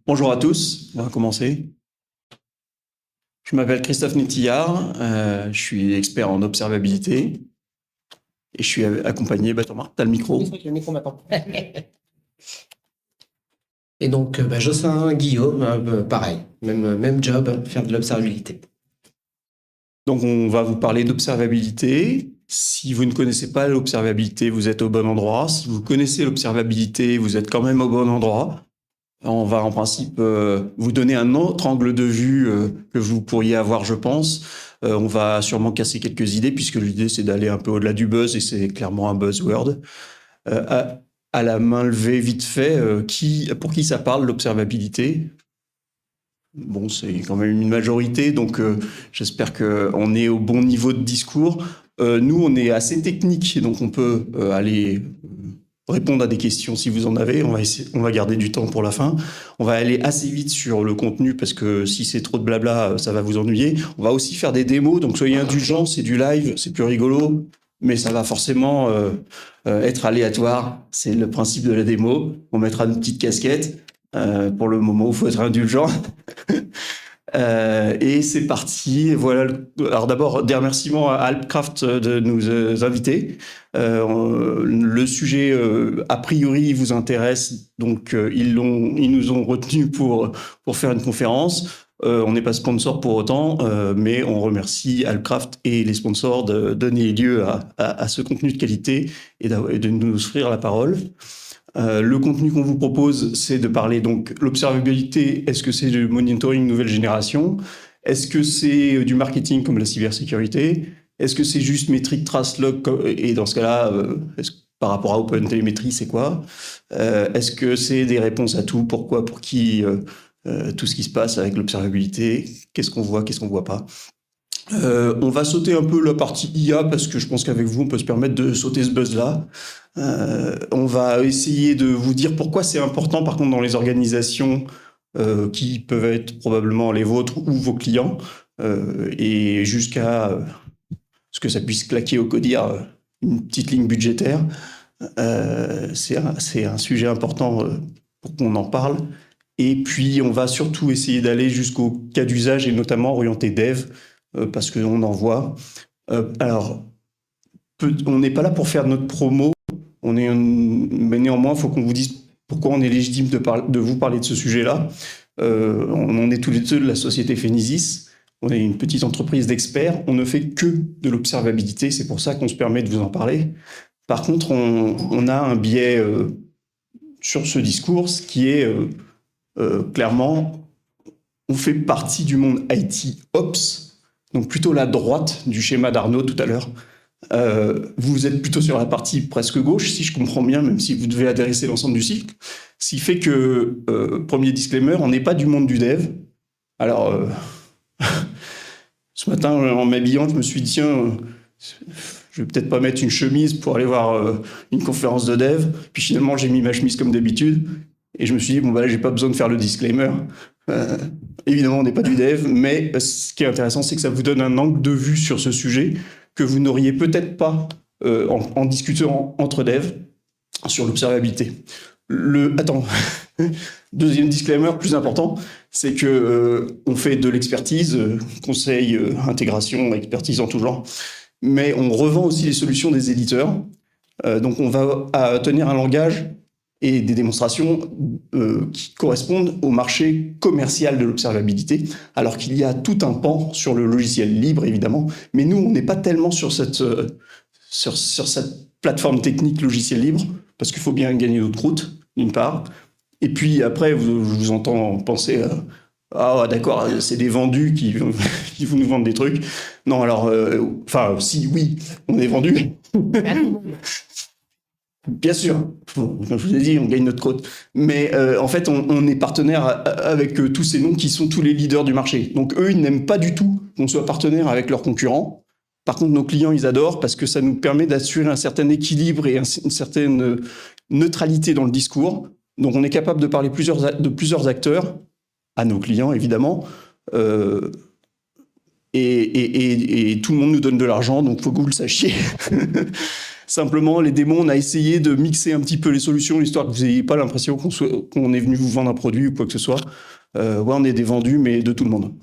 Bonjour à tous, on va commencer. Je m'appelle Christophe Nétillard, je suis expert en observabilité et je suis accompagné, Thomas, t'as le micro. Oui, c'est vrai que le micro m'attend. Et donc, Jocelyn, Guillaume, pareil, même job, faire de l'observabilité. Donc on va vous parler d'observabilité. Si vous ne connaissez pas l'observabilité, vous êtes au bon endroit. Si vous connaissez l'observabilité, vous êtes quand même au bon endroit. On va en principe vous donner un autre angle de vue que vous pourriez avoir, je pense. On va sûrement casser quelques idées puisque l'idée c'est d'aller un peu au-delà du buzz et c'est clairement un buzzword. À la main levée, vite fait, pour qui ça parle, l'observabilité? Bon, c'est quand même une majorité, donc j'espère qu'on est au bon niveau de discours. Nous, on est assez technique, donc on peut aller répondre à des questions si vous en avez. On va garder du temps pour la fin. On va aller assez vite sur le contenu parce que si c'est trop de blabla, ça va vous ennuyer. On va aussi faire des démos, donc soyez indulgents, c'est du live, c'est plus rigolo, mais ça va forcément être aléatoire. C'est le principe de la démo. On mettra une petite casquette. Pour le moment, il faut être indulgent. Et c'est parti. Voilà. Alors d'abord, des remerciements à Alpcraft de nous inviter. Le sujet, a priori, vous intéresse, donc ils nous ont retenus pour faire une conférence. On n'est pas sponsor pour autant, mais on remercie Alpcraft et les sponsors de donner lieu à ce contenu de qualité et de nous offrir la parole. Le contenu qu'on vous propose, c'est de parler donc l'observabilité. Est-ce que c'est du monitoring nouvelle génération? Est-ce que c'est du marketing comme la cybersécurité? Est-ce que c'est juste métrique trace log? Et dans ce cas-là, par rapport à OpenTelemetry, c'est quoi? Est-ce que c'est des réponses à tout? Pourquoi? Pour qui? Tout ce qui se passe avec l'observabilité? Qu'est-ce qu'on voit? Qu'est-ce qu'on voit pas? On va sauter un peu la partie IA parce que je pense qu'avec vous, on peut se permettre de sauter ce buzz-là. On va essayer de vous dire pourquoi c'est important, par contre, dans les organisations qui peuvent être probablement les vôtres ou vos clients, et jusqu'à ce que ça puisse claquer au codir une petite ligne budgétaire. C'est un sujet important pour qu'on en parle. Et puis, on va surtout essayer d'aller jusqu'au cas d'usage et notamment orienter dev, parce qu'on en voit. Alors, on n'est pas là pour faire notre promo, mais néanmoins, il faut qu'on vous dise pourquoi on est légitime de vous parler de ce sujet-là. On est tous les deux de la société Phénisis. On est une petite entreprise d'experts. On ne fait que de l'observabilité. C'est pour ça qu'on se permet de vous en parler. Par contre, on a un biais sur ce discours qui est clairement, on fait partie du monde IT Ops, donc plutôt la droite du schéma d'Arnaud tout à l'heure. Vous êtes plutôt sur la partie presque gauche, si je comprends bien, même si vous devez adresser l'ensemble du cycle. Ce qui fait que, premier disclaimer, on n'est pas du monde du dev. Alors, ce matin, en m'habillant, je me suis dit, tiens, je vais peut-être pas mettre une chemise pour aller voir une conférence de dev. Puis finalement, j'ai mis ma chemise comme d'habitude. Et je me suis dit, bon, bah là, j'ai pas besoin de faire le disclaimer. Évidemment, on n'est pas du dev, mais ce qui est intéressant, c'est que ça vous donne un angle de vue sur ce sujet que vous n'auriez peut-être pas en discutant entre devs sur l'observabilité. Attends, deuxième disclaimer plus important, c'est que on fait de l'expertise, conseil, intégration, expertise en tout genre, mais on revend aussi les solutions des éditeurs. Donc on va tenir un langage et des démonstrations qui correspondent au marché commercial de l'observabilité, alors qu'il y a tout un pan sur le logiciel libre, évidemment, mais nous, on n'est pas tellement sur cette plateforme technique logiciel libre, parce qu'il faut bien gagner notre croûte, d'une part, et puis après, je vous entends penser ah d'accord, c'est des vendus qui vont nous vendre des trucs. Non, alors, enfin, si, oui, on est vendus. Bien sûr, comme je vous ai dit, on gagne notre croûte. Mais en fait, on est partenaire avec tous ces noms qui sont tous les leaders du marché. Donc eux, ils n'aiment pas du tout qu'on soit partenaire avec leurs concurrents. Par contre, nos clients, ils adorent parce que ça nous permet d'assurer un certain équilibre et une certaine neutralité dans le discours. Donc on est capable de parler de plusieurs acteurs, à nos clients évidemment, et tout le monde nous donne de l'argent, donc faut que vous le sachiez. Simplement, les démos, on a essayé de mixer un petit peu les solutions, histoire que vous n'ayez pas l'impression qu'on est venu vous vendre un produit ou quoi que ce soit. Ouais, on est des vendus, mais de tout le monde.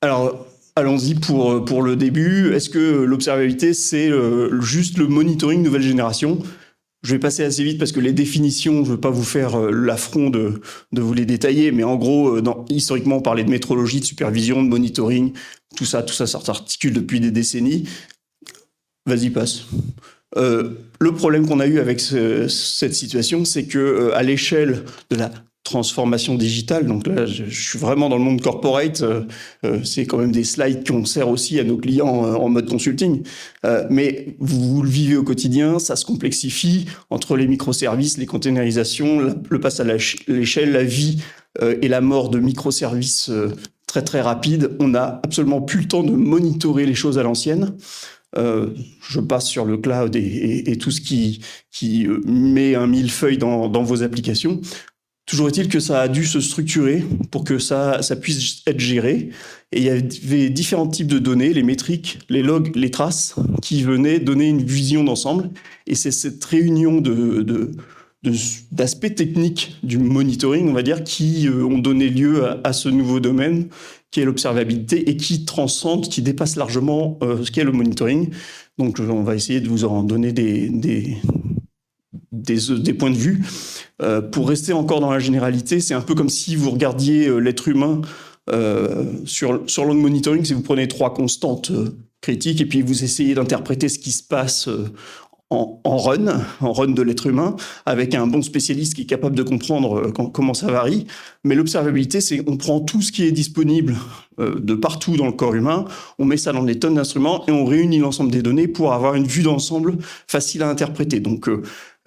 Alors, allons-y pour le début. Est-ce que l'observabilité, c'est juste le monitoring nouvelle génération ? Je vais passer assez vite parce que les définitions, je ne veux pas vous faire l'affront de vous les détailler, mais en gros, historiquement, on parlait de métrologie, de supervision, de monitoring, tout ça s'articule depuis des décennies. Vas-y, passe. Le problème qu'on a eu avec cette situation, c'est que à l'échelle de la transformation digitale, donc là, je suis vraiment dans le monde corporate, c'est quand même des slides qu'on sert aussi à nos clients en mode consulting, mais vous le vivez au quotidien, ça se complexifie entre les microservices, les containerisations, le passage à l'échelle, la vie et la mort de microservices très très rapides. On n'a absolument plus le temps de monitorer les choses à l'ancienne. Je passe sur le cloud et tout ce qui met un millefeuille dans vos applications. Toujours est-il que ça a dû se structurer pour que ça puisse être géré. Et il y avait différents types de données, les métriques, les logs, les traces, qui venaient donner une vision d'ensemble. Et c'est cette réunion d'aspects techniques du monitoring, on va dire, qui ont donné lieu à ce nouveau domaine, qui est l'observabilité et qui transcende, qui dépasse largement ce qu'est le monitoring. Donc, on va essayer de vous en donner des points de vue. Pour rester encore dans la généralité, c'est un peu comme si vous regardiez l'être humain sur le monitoring, si vous prenez 3 constantes critiques et puis vous essayez d'interpréter ce qui se passe en run de l'être humain, avec un bon spécialiste qui est capable de comprendre comment ça varie. Mais l'observabilité, c'est on prend tout ce qui est disponible de partout dans le corps humain, on met ça dans des tonnes d'instruments et on réunit l'ensemble des données pour avoir une vue d'ensemble facile à interpréter. Donc,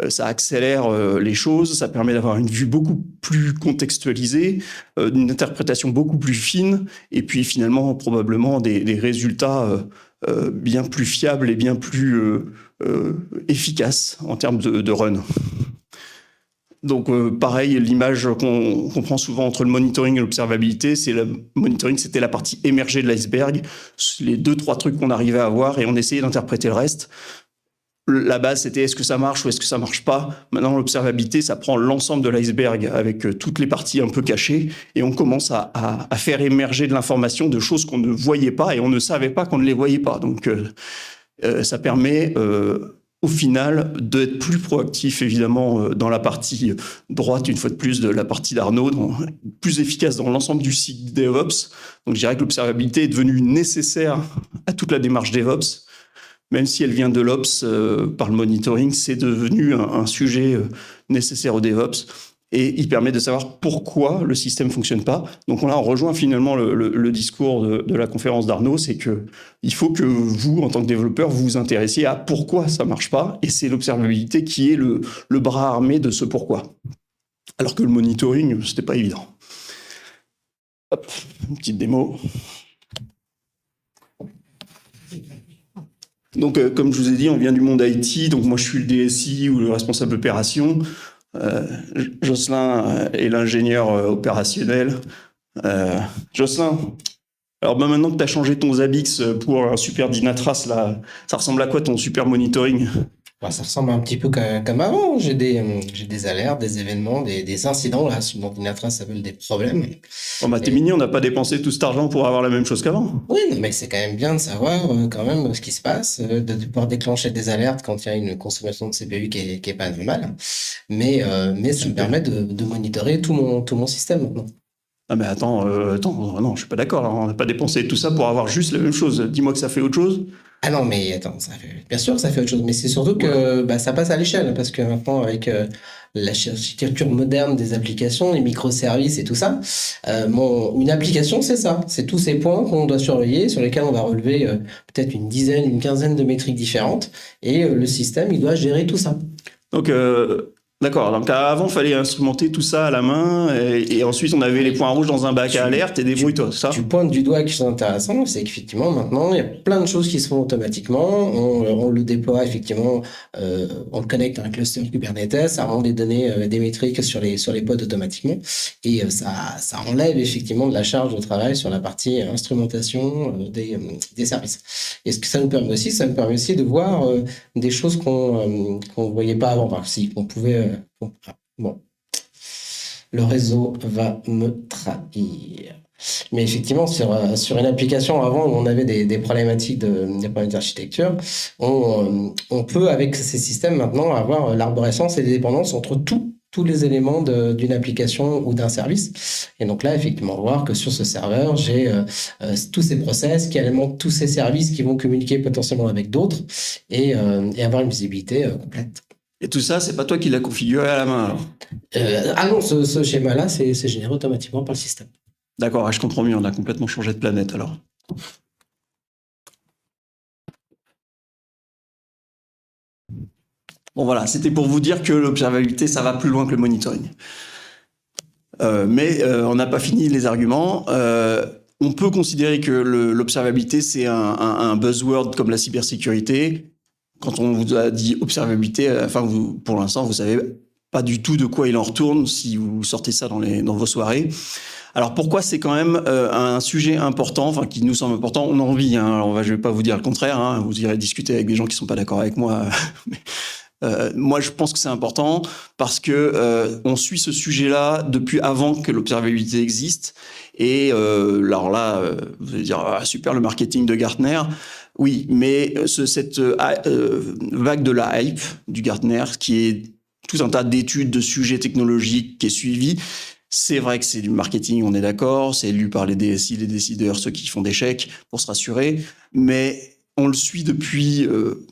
ça accélère les choses, ça permet d'avoir une vue beaucoup plus contextualisée, une interprétation beaucoup plus fine, et puis finalement probablement des résultats bien plus fiables et bien plus efficaces en termes de run. Donc pareil, l'image qu'on prend souvent entre le monitoring et l'observabilité, c'est le monitoring, c'était la partie émergée de l'iceberg, les 2-3 trucs qu'on arrivait à voir et on essayait d'interpréter le reste. La base, c'était est-ce que ça marche ou est-ce que ça marche pas. Maintenant, l'observabilité, ça prend l'ensemble de l'iceberg avec toutes les parties un peu cachées et on commence à faire émerger de l'information de choses qu'on ne voyait pas et on ne savait pas qu'on ne les voyait pas. Donc, ça permet au final d'être plus proactif, évidemment, dans la partie droite, une fois de plus, de la partie d'Arnaud, plus efficace dans l'ensemble du cycle DevOps. Donc, je dirais que l'observabilité est devenue nécessaire à toute la démarche DevOps. Même si elle vient de l'Ops par le monitoring, c'est devenu un sujet nécessaire au DevOps et il permet de savoir pourquoi le système ne fonctionne pas. Donc là, on rejoint finalement le discours de la conférence d'Arnaud, c'est qu'il faut que vous, en tant que développeur, vous vous intéressiez à pourquoi ça ne marche pas et c'est l'observabilité qui est le bras armé de ce pourquoi. Alors que le monitoring, ce n'était pas évident. Hop, une petite démo. Donc, comme je vous ai dit, on vient du monde IT. Donc, moi, je suis le DSI ou le responsable opération. Jocelyn est l'ingénieur opérationnel. Jocelyn, alors maintenant que tu as changé ton Zabbix pour un super Dynatrace, là, ça ressemble à quoi ton super monitoring ? Ça ressemble un petit peu comme avant. J'ai des alertes, des événements, des incidents. Là, sur mon Dynatrace, ça s'appelle des problèmes. Oh bah t'es mignon, on n'a pas dépensé tout cet argent pour avoir la même chose qu'avant. Oui, mais c'est quand même bien de savoir quand même ce qui se passe, de pouvoir déclencher des alertes quand il y a une consommation de CPU qui est pas normale. Mais ça me permet de monitorer tout mon système maintenant. Ah mais attends, non, je suis pas d'accord. Là. On n'a pas dépensé tout ça pour avoir juste la même chose. Dis-moi que ça fait autre chose. Ah non, mais attends, bien sûr que ça fait autre chose, mais c'est surtout que ça passe à l'échelle, parce que maintenant, avec l'architecture moderne des applications, les microservices et tout ça, une application, c'est ça. C'est tous ces points qu'on doit surveiller, sur lesquels on va relever peut-être une quinzaine de métriques différentes, et le système, il doit gérer tout ça. Donc D'accord. Donc avant, il fallait instrumenter tout ça à la main et ensuite on avait les points rouges dans un bac à alerte et débrouille-toi, c'est ça? Tu pointes du doigt qui sont intéressants, c'est qu'effectivement maintenant il y a plein de choses qui se font automatiquement. On le déploie effectivement, on le connecte à un cluster Kubernetes, ça rend des données, des métriques sur les pods automatiquement et ça enlève effectivement de la charge de travail sur la partie instrumentation des services. Et ce que ça nous permet aussi, ça nous permet aussi de voir des choses qu'on voyait pas avant, enfin si qu'on pouvait. Bon, le réseau va me trahir. Mais effectivement, sur une application avant où on avait des problématiques des problèmes d'architecture, on peut avec ces systèmes maintenant avoir l'arborescence et les dépendances entre tous les éléments d'une application ou d'un service. Et donc là, effectivement, voir que sur ce serveur, j'ai tous ces process qui alimentent tous ces services qui vont communiquer potentiellement avec d'autres et avoir une visibilité complète. Et tout ça, c'est pas toi qui l'as configuré à la main, alors? Ah non, ce schéma-là, c'est généré automatiquement par le système. D'accord, je comprends mieux, on a complètement changé de planète, alors. Bon, voilà, c'était pour vous dire que l'observabilité, ça va plus loin que le monitoring. Mais on n'a pas fini les arguments. On peut considérer que l'observabilité, c'est un buzzword comme la cybersécurité. Quand on vous a dit observabilité, pour l'instant, vous savez pas du tout de quoi il en retourne si vous sortez ça dans vos soirées. Alors pourquoi c'est quand même un sujet important, enfin qui nous semble important, on a envie, hein, alors je vais pas vous dire le contraire, hein, vous irez discuter avec des gens qui sont pas d'accord avec moi. Moi, je pense que c'est important parce que on suit ce sujet-là depuis avant que l'observabilité existe. Et alors là, vous allez dire ah, super le marketing de Gartner. Oui, mais cette vague de la hype du Gartner, qui est tout un tas d'études de sujets technologiques qui est suivi. C'est vrai que c'est du marketing, on est d'accord. C'est lu par les DSI, les décideurs, ceux qui font des chèques pour se rassurer. Mais on le suit depuis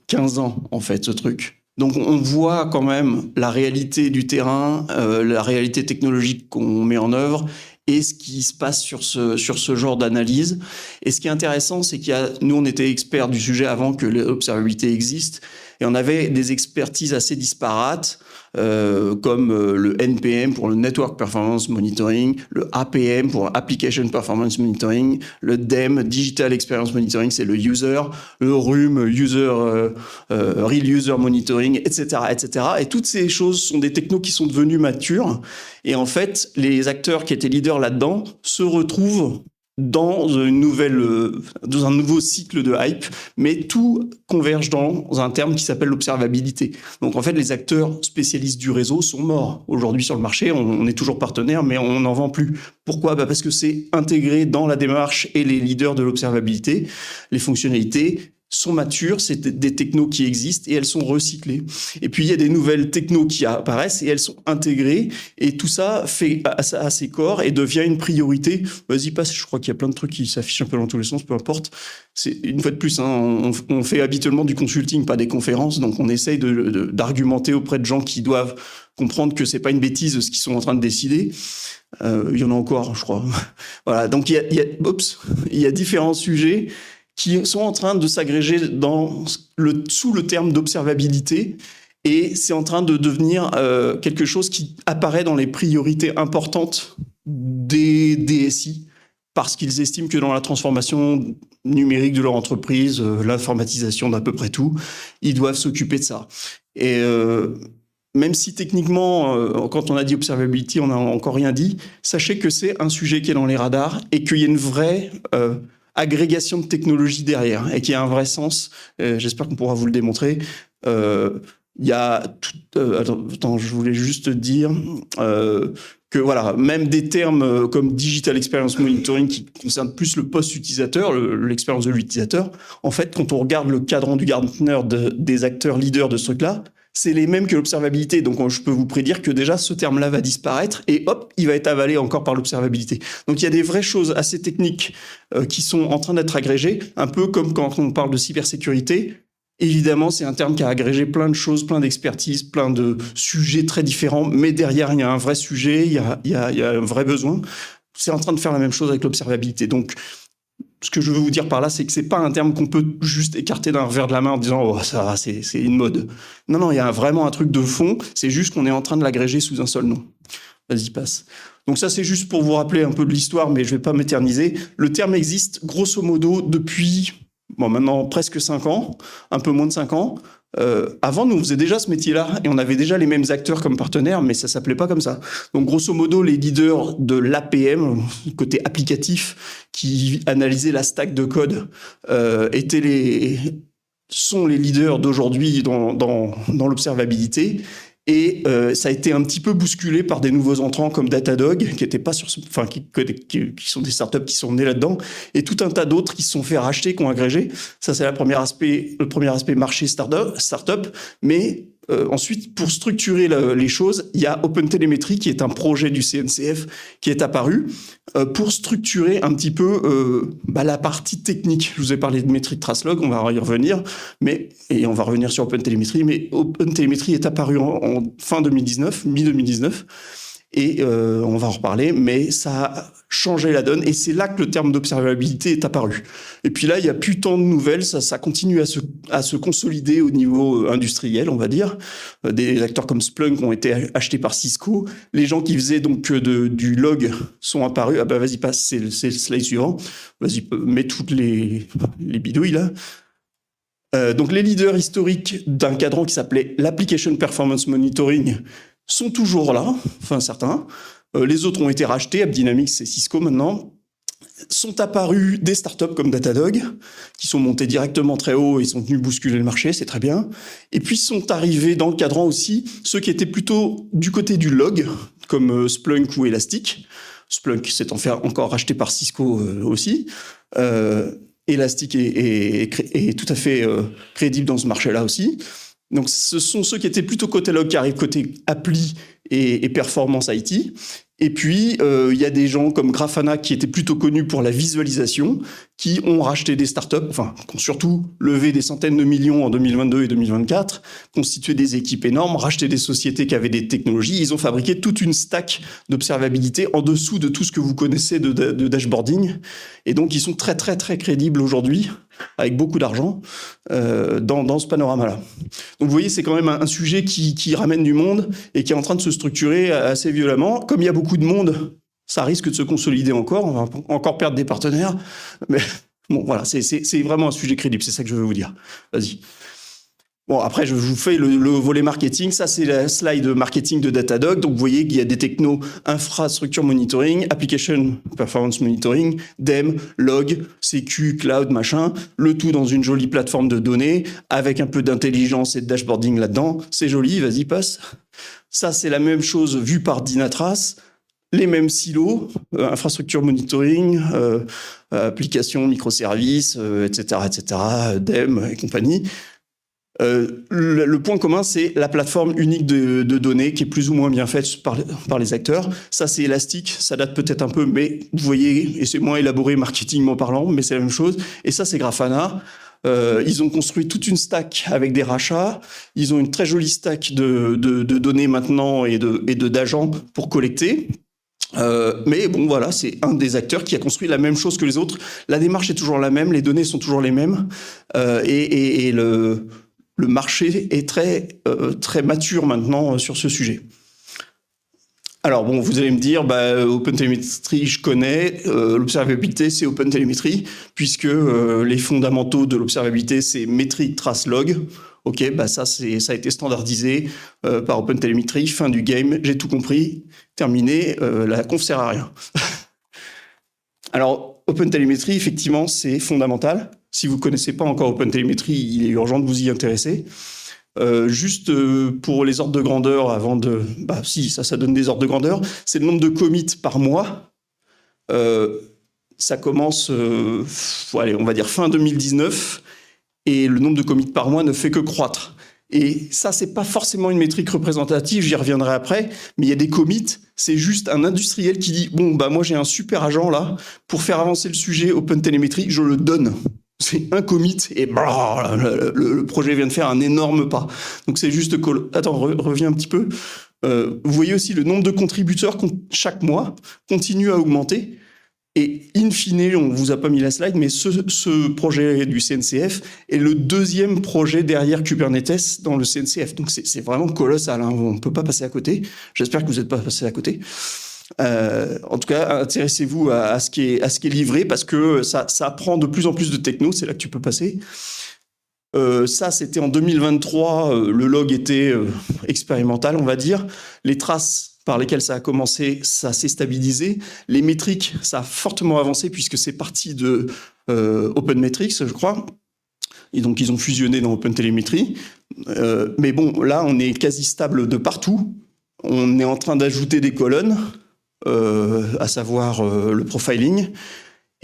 15 ans, en fait, ce truc. Donc on voit quand même la réalité du terrain, la réalité technologique qu'on met en œuvre et ce qui se passe sur ce genre d'analyse. Et ce qui est intéressant, c'est nous on était experts du sujet avant que l'observabilité existe et on avait des expertises assez disparates. Comme le NPM pour le Network Performance Monitoring, le APM pour Application Performance Monitoring, le DEM, Digital Experience Monitoring, c'est le User, le RUM, Real User Monitoring, etc., etc. Et toutes ces choses sont des technos qui sont devenus matures. Et en fait, les acteurs qui étaient leaders là-dedans se retrouvent dans un nouveau cycle de hype, mais tout converge dans un terme qui s'appelle l'observabilité. Donc en fait, les acteurs spécialistes du réseau sont morts aujourd'hui sur le marché. On est toujours partenaire, mais on n'en vend plus. Pourquoi ? Parce que c'est intégré dans la démarche et les leaders de l'observabilité, les fonctionnalités sont matures, c'est des technos qui existent et elles sont recyclées. Et puis il y a des nouvelles technos qui apparaissent et elles sont intégrées et tout ça fait à ses corps et devient une priorité. Vas-y, passe, je crois qu'il y a plein de trucs qui s'affichent un peu dans tous les sens, peu importe. C'est une fois de plus, hein, on fait habituellement du consulting, pas des conférences, donc on essaye d'argumenter auprès de gens qui doivent comprendre que c'est pas une bêtise ce qu'ils sont en train de décider. Il y en a encore, je crois. Voilà, donc il y a différents sujets qui sont en train de s'agréger sous le terme d'observabilité, et c'est en train de devenir quelque chose qui apparaît dans les priorités importantes des DSI, parce qu'ils estiment que dans la transformation numérique de leur entreprise, l'informatisation d'à peu près tout, ils doivent s'occuper de ça. Et même si techniquement, quand on a dit observability, on n'a encore rien dit, sachez que c'est un sujet qui est dans les radars et qu'il y a une vraie agrégation de technologies derrière et qu'il y a un vrai sens. J'espère qu'on pourra vous le démontrer. Il y a attends, je voulais juste dire que voilà, même des termes comme Digital Experience Monitoring qui concernent plus le post-utilisateur, l'expérience de l'utilisateur, en fait, quand on regarde le cadran du Gartner des acteurs leaders de ce truc-là, c'est les mêmes que l'observabilité. Donc, je peux vous prédire que déjà, ce terme-là va disparaître et hop, il va être avalé encore par l'observabilité. Donc, il y a des vraies choses assez techniques qui sont en train d'être agrégées, un peu comme quand on parle de cybersécurité. Évidemment, c'est un terme qui a agrégé plein de choses, plein d'expertises, plein de sujets très différents, mais derrière, il y a un vrai sujet, il y a un vrai besoin. C'est en train de faire la même chose avec l'observabilité. Donc, ce que je veux vous dire par là, c'est que c'est pas un terme qu'on peut juste écarter d'un revers de la main en disant oh ça c'est une mode. Non, il y a vraiment un truc de fond. C'est juste qu'on est en train de l'agréger sous un seul nom. Vas-y, passe. Donc ça, c'est juste pour vous rappeler un peu de l'histoire, mais je vais pas m'éterniser. Le terme existe grosso modo depuis maintenant presque 5 ans, un peu moins de 5 ans. Avant, nous, on faisait déjà ce métier-là et on avait déjà les mêmes acteurs comme partenaires, mais ça s'appelait pas comme ça. Donc, grosso modo, les leaders de l'APM, côté applicatif, qui analysaient la stack de code, sont les leaders d'aujourd'hui dans l'observabilité. Et ça a été un petit peu bousculé par des nouveaux entrants comme Datadog, qui étaient pas sur, enfin qui sont des startups qui sont nées là-dedans, et tout un tas d'autres qui se sont fait racheter, qui ont agrégé. Ça c'est le premier aspect marché startup. Mais ensuite, pour structurer les choses, il y a OpenTelemetry qui est un projet du CNCF qui est apparu pour structurer un petit peu la partie technique. Je vous ai parlé de métrique Tracelog, on va y revenir, et on va revenir sur OpenTelemetry, mais OpenTelemetry est apparu en fin 2019, mi-2019, et on va en reparler, mais ça a changé la donne, et c'est là que le terme d'observabilité est apparu. Et puis là, il n'y a plus tant de nouvelles, ça continue à se consolider au niveau industriel, on va dire. Des acteurs comme Splunk ont été achetés par Cisco. Les gens qui faisaient donc du log sont apparus. Ah bah vas-y, passe, c'est le slide suivant. Vas-y, mets toutes les bidouilles là. Donc les leaders historiques d'un cadran qui s'appelait l'Application Performance Monitoring sont toujours là, enfin certains. Les autres ont été rachetés, AppDynamics et Cisco maintenant. Sont apparus des startups comme Datadog, qui sont montés directement très haut et sont venus bousculer le marché, c'est très bien. Et puis sont arrivés dans le cadran aussi ceux qui étaient plutôt du côté du log, comme Splunk ou Elastic. Splunk s'étant fait encore racheté par Cisco aussi. Elastic est tout à fait crédible dans ce marché-là aussi. Donc, ce sont ceux qui étaient plutôt côté log, qui arrivent côté appli et performance IT. Et puis, il y a des gens comme Grafana qui étaient plutôt connus pour la visualisation, qui ont racheté des startups, enfin, qui ont surtout levé des centaines de millions en 2022 et 2024, constitué des équipes énormes, racheté des sociétés qui avaient des technologies. Ils ont fabriqué toute une stack d'observabilité en dessous de tout ce que vous connaissez de dashboarding. Et donc, ils sont très, très, très crédibles aujourd'hui, avec beaucoup d'argent, dans ce panorama-là. Donc, vous voyez, c'est quand même un sujet qui ramène du monde et qui est en train de se structurer assez violemment. Comme il y a beaucoup de monde, ça risque de se consolider encore. On va encore perdre des partenaires. Mais bon, voilà, c'est vraiment un sujet crédible. C'est ça que je veux vous dire. Vas-y. Bon, après, je vous fais le volet marketing. Ça, c'est la slide marketing de Datadog. Donc, vous voyez qu'il y a des technos infrastructure monitoring, application performance monitoring, DEM, log, sécu, cloud, machin. Le tout dans une jolie plateforme de données avec un peu d'intelligence et de dashboarding là-dedans. C'est joli. Vas-y, passe. Ça, c'est la même chose vue par Dynatrace. Les mêmes silos, infrastructure monitoring, application, microservices, etc., DEM et compagnie. Le point commun, c'est la plateforme unique de données qui est plus ou moins bien faite par les acteurs. Ça, c'est Elastic, ça date peut-être un peu, mais vous voyez, et c'est moins élaboré marketingment parlant, mais c'est la même chose. Et ça, c'est Grafana. Ils ont construit toute une stack avec des rachats. Ils ont une très jolie stack de données maintenant et d'agents pour collecter. Mais bon, voilà, c'est un des acteurs qui a construit la même chose que les autres. La démarche est toujours la même, les données sont toujours les mêmes, et le marché est très mature maintenant sur ce sujet. Alors bon, vous allez me dire, OpenTelemetry, je connais, l'observabilité, c'est OpenTelemetry, puisque les fondamentaux de l'observabilité, c'est métrique, trace, log. Ok, ça a été standardisé par OpenTelemetry, fin du game, j'ai tout compris, terminé, la conf sert à rien. Alors, OpenTelemetry, effectivement, c'est fondamental. Si vous ne connaissez pas encore OpenTelemetry, il est urgent de vous y intéresser. Juste pour les ordres de grandeur, avant de... ça donne des ordres de grandeur. C'est le nombre de commits par mois. Ça commence, on va dire fin 2019, et le nombre de commits par mois ne fait que croître. Et ça, c'est pas forcément une métrique représentative, j'y reviendrai après, mais il y a des commits, c'est juste un industriel qui dit « Bon, moi j'ai un super agent là, pour faire avancer le sujet OpenTelemetry, je le donne ». C'est un commit et le projet vient de faire un énorme pas. Donc c'est juste... Attends, reviens un petit peu. Vous voyez aussi le nombre de contributeurs chaque mois continue à augmenter. Et in fine, on vous a pas mis la slide, mais ce projet du CNCF est le deuxième projet derrière Kubernetes dans le CNCF. Donc c'est vraiment colossal, hein. On ne peut pas passer à côté. J'espère que vous n'êtes pas passé à côté. En tout cas, intéressez-vous à ce qui est livré, parce que ça prend de plus en plus de techno. C'est là que tu peux passer. Ça, c'était en 2023. Le log était expérimental, on va dire. Les traces par lesquelles ça a commencé, ça s'est stabilisé. Les métriques, ça a fortement avancé puisque c'est parti de OpenMetrics, je crois. Et donc, ils ont fusionné dans OpenTelemetry. Mais bon, là, on est quasi stable de partout. On est en train d'ajouter des colonnes, à savoir le profiling.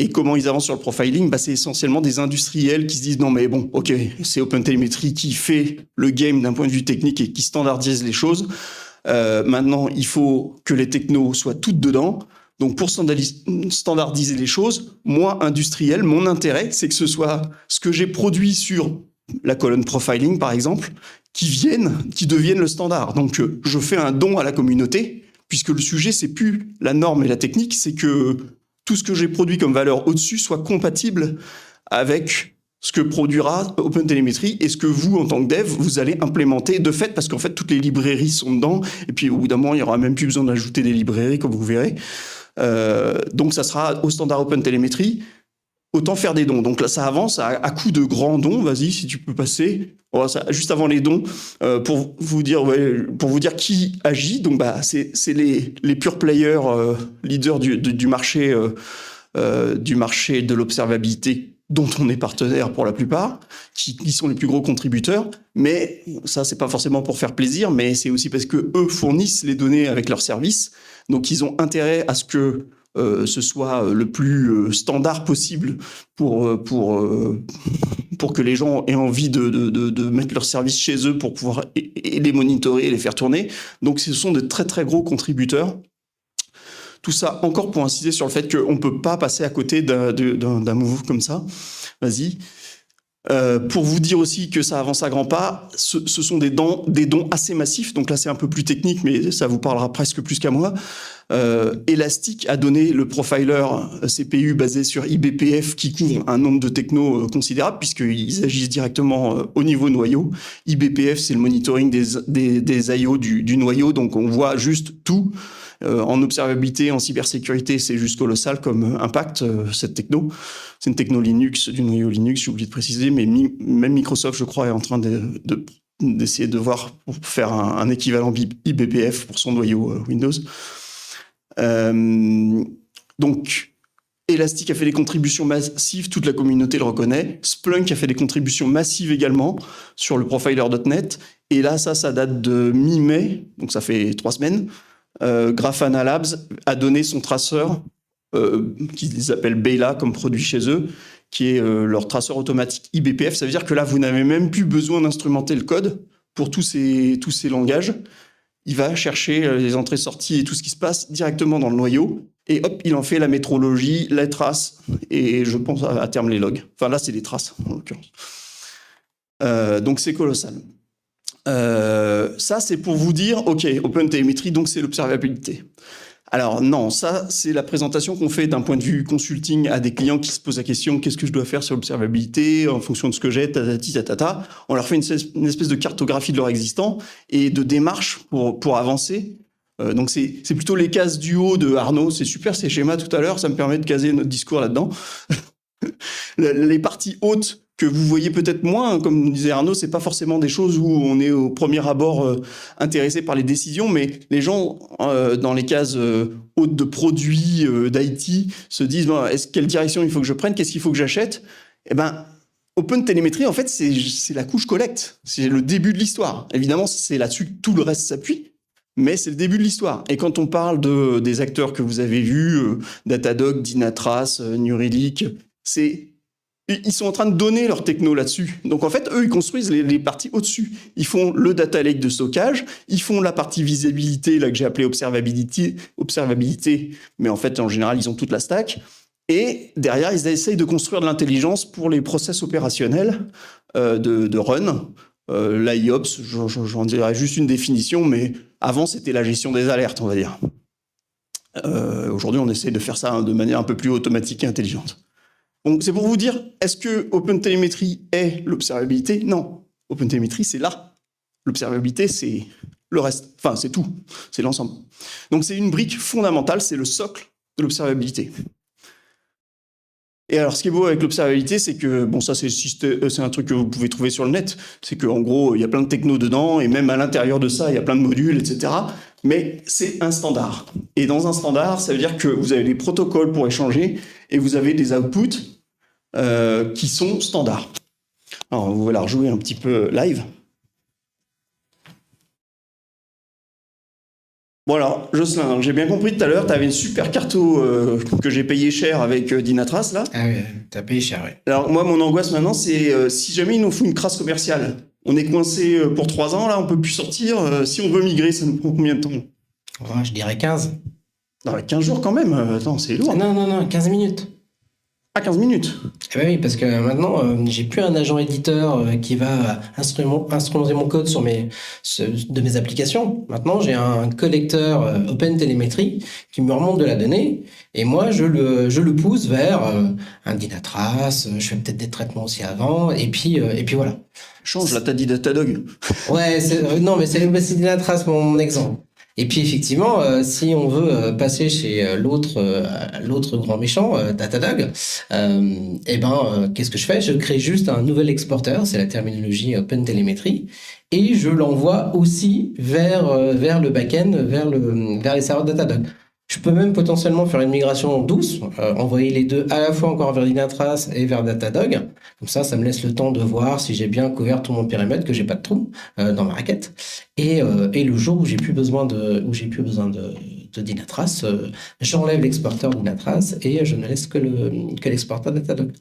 Et comment ils avancent sur le profiling? C'est essentiellement des industriels qui se disent non mais bon, ok, c'est OpenTelemetry qui fait le game d'un point de vue technique et qui standardise les choses. Maintenant, il faut que les technos soient toutes dedans. Donc pour standardiser les choses, moi, industriel, mon intérêt, c'est que ce soit ce que j'ai produit sur la colonne profiling, par exemple, qui devienne le standard. Donc je fais un don à la communauté, puisque le sujet, c'est plus la norme et la technique, c'est que tout ce que j'ai produit comme valeur au-dessus soit compatible avec ce que produira OpenTelemetry et ce que vous, en tant que dev, vous allez implémenter de fait, parce qu'en fait, toutes les librairies sont dedans, et puis au bout d'un moment, il n'y aura même plus besoin d'ajouter des librairies, comme vous verrez. Donc, ça sera au standard OpenTelemetry. Autant faire des dons. Donc là, ça avance à coup de grands dons. Vas-y, si tu peux passer. Juste avant les dons, pour vous dire qui agit. Donc, c'est les pure players leaders du marché de l'observabilité, dont on est partenaire pour la plupart, qui sont les plus gros contributeurs. Mais ça, c'est pas forcément pour faire plaisir, mais c'est aussi parce que eux fournissent les données avec leurs services. Donc, ils ont intérêt à ce que ce soit le plus standard possible pour que les gens aient envie de mettre leurs services chez eux pour pouvoir et les monitorer et les faire tourner. Donc, ce sont de très, très gros contributeurs. Tout ça encore pour insister sur le fait qu'on ne peut pas passer à côté d'un move comme ça. Vas-y. Pour vous dire aussi que ça avance à grands pas, ce sont des dons assez massifs. Donc là, c'est un peu plus technique, mais ça vous parlera presque plus qu'à moi. Elastic a donné le profiler CPU basé sur eBPF qui couvre un nombre de technos considérable puisqu'ils agissent directement au niveau noyau. eBPF, c'est le monitoring des IO du noyau, donc on voit juste tout. En observabilité, en cybersécurité, c'est juste colossal comme impact, cette techno. C'est une techno Linux, du noyau Linux, j'ai oublié de préciser, mais même Microsoft, je crois, est en train d'essayer de voir pour faire un équivalent eBPF pour son noyau Windows. Donc, Elastic a fait des contributions massives, toute la communauté le reconnaît. Splunk a fait des contributions massives également sur le profiler.net. Et là, ça date de mi-mai, donc ça fait 3 semaines. Grafana Labs a donné son traceur, qu'ils appellent Bela comme produit chez eux, qui est leur traceur automatique eBPF. Ça veut dire que là, vous n'avez même plus besoin d'instrumenter le code pour tous ces langages. Il va chercher les entrées-sorties et tout ce qui se passe directement dans le noyau. Et hop, il en fait la métrologie, les traces, et je pense à terme les logs. Enfin là, c'est des traces, en l'occurrence. Donc c'est colossal. Ça, c'est pour vous dire, OK, OpenTelemetry, donc c'est l'observabilité. Alors non, ça, c'est la présentation qu'on fait d'un point de vue consulting à des clients qui se posent la question, qu'est-ce que je dois faire sur l'observabilité en fonction de ce que j'ai, tatata. On leur fait une espèce de cartographie de leur existant et de démarche pour avancer. Donc c'est plutôt les cases du haut de Arnaud, c'est super ces schémas tout à l'heure, ça me permet de caser notre discours là-dedans. Les parties hautes que vous voyez peut-être moins, comme disait Arnaud, c'est pas forcément des choses où on est au premier abord intéressé par les décisions, mais les gens dans les cases hautes de produits d'IT se disent quelle direction il faut que je prenne, qu'est-ce qu'il faut que j'achète? Eh ben, OpenTelemetry, en fait, c'est la couche collecte, c'est le début de l'histoire. Évidemment, c'est là-dessus que tout le reste s'appuie, mais c'est le début de l'histoire. Et quand on parle des acteurs que vous avez vus, Datadog, Dynatrace, New Relic, ils sont en train de donner leur techno là-dessus. Donc en fait, eux, ils construisent les parties au-dessus. Ils font le data lake de stockage, ils font la partie visibilité, là que j'ai appelé observabilité, mais en fait, en général, ils ont toute la stack. Et derrière, ils essayent de construire de l'intelligence pour les process opérationnels de run. L'IOPS, j'en dirais juste une définition, mais avant, c'était la gestion des alertes, on va dire. Aujourd'hui, on essaie de faire ça de manière un peu plus automatique et intelligente. Donc, c'est pour vous dire, est-ce que OpenTelemetry est l'observabilité? Non. OpenTelemetry, c'est là. L'observabilité, c'est le reste. Enfin, c'est tout. C'est l'ensemble. Donc, c'est une brique fondamentale, c'est le socle de l'observabilité. Et alors, ce qui est beau avec l'observabilité, c'est que, bon, ça, c'est un truc que vous pouvez trouver sur le net. C'est qu'en gros, il y a plein de techno dedans, et même à l'intérieur de ça, il y a plein de modules, etc. Mais c'est un standard. Et dans un standard, ça veut dire que vous avez des protocoles pour échanger, et vous avez des outputs qui sont standards. Alors, vous allez la rejouer un petit peu live. Bon alors, Jocelyn, j'ai bien compris tout à l'heure, tu avais une super carto que j'ai payé cher avec Dynatrace, là. Ah oui, t'as payé cher, oui. Alors moi, mon angoisse maintenant, c'est si jamais ils nous font une crasse commerciale, on est coincé pour 3 ans, là, on peut plus sortir. Si on veut migrer, ça nous prend combien de temps? Ouais, je dirais 15. Non, 15 jours quand même, attends, c'est lourd. Non, 15 minutes. Ah, 15 minutes. Eh ben oui, parce que maintenant, j'ai plus un agent éditeur qui va instrumenter mon code de mes applications. Maintenant, j'ai un collecteur OpenTelemetry qui me remonte de la donnée et moi, je le pousse vers un Dynatrace. Je fais peut-être des traitements aussi avant et puis voilà. Change, là, t'as dit Datadog. Ouais, non, mais c'est Dynatrace mon exemple. Et puis effectivement, si on veut passer chez l'autre grand méchant, Datadog, qu'est-ce que je fais? Je crée juste un nouvel exporteur, c'est la terminologie OpenTelemetry, et je l'envoie aussi vers le back-end, vers les serveurs Datadog. Je peux même potentiellement faire une migration douce, envoyer les deux à la fois encore vers Dynatrace et vers Datadog. Comme ça me laisse le temps de voir si j'ai bien couvert tout mon périmètre, que j'ai pas de trou dans ma requête. Et le jour où j'ai plus besoin de Dynatrace, j'enlève l'exporteur Dynatrace et je ne laisse que l'exporteur Datadog.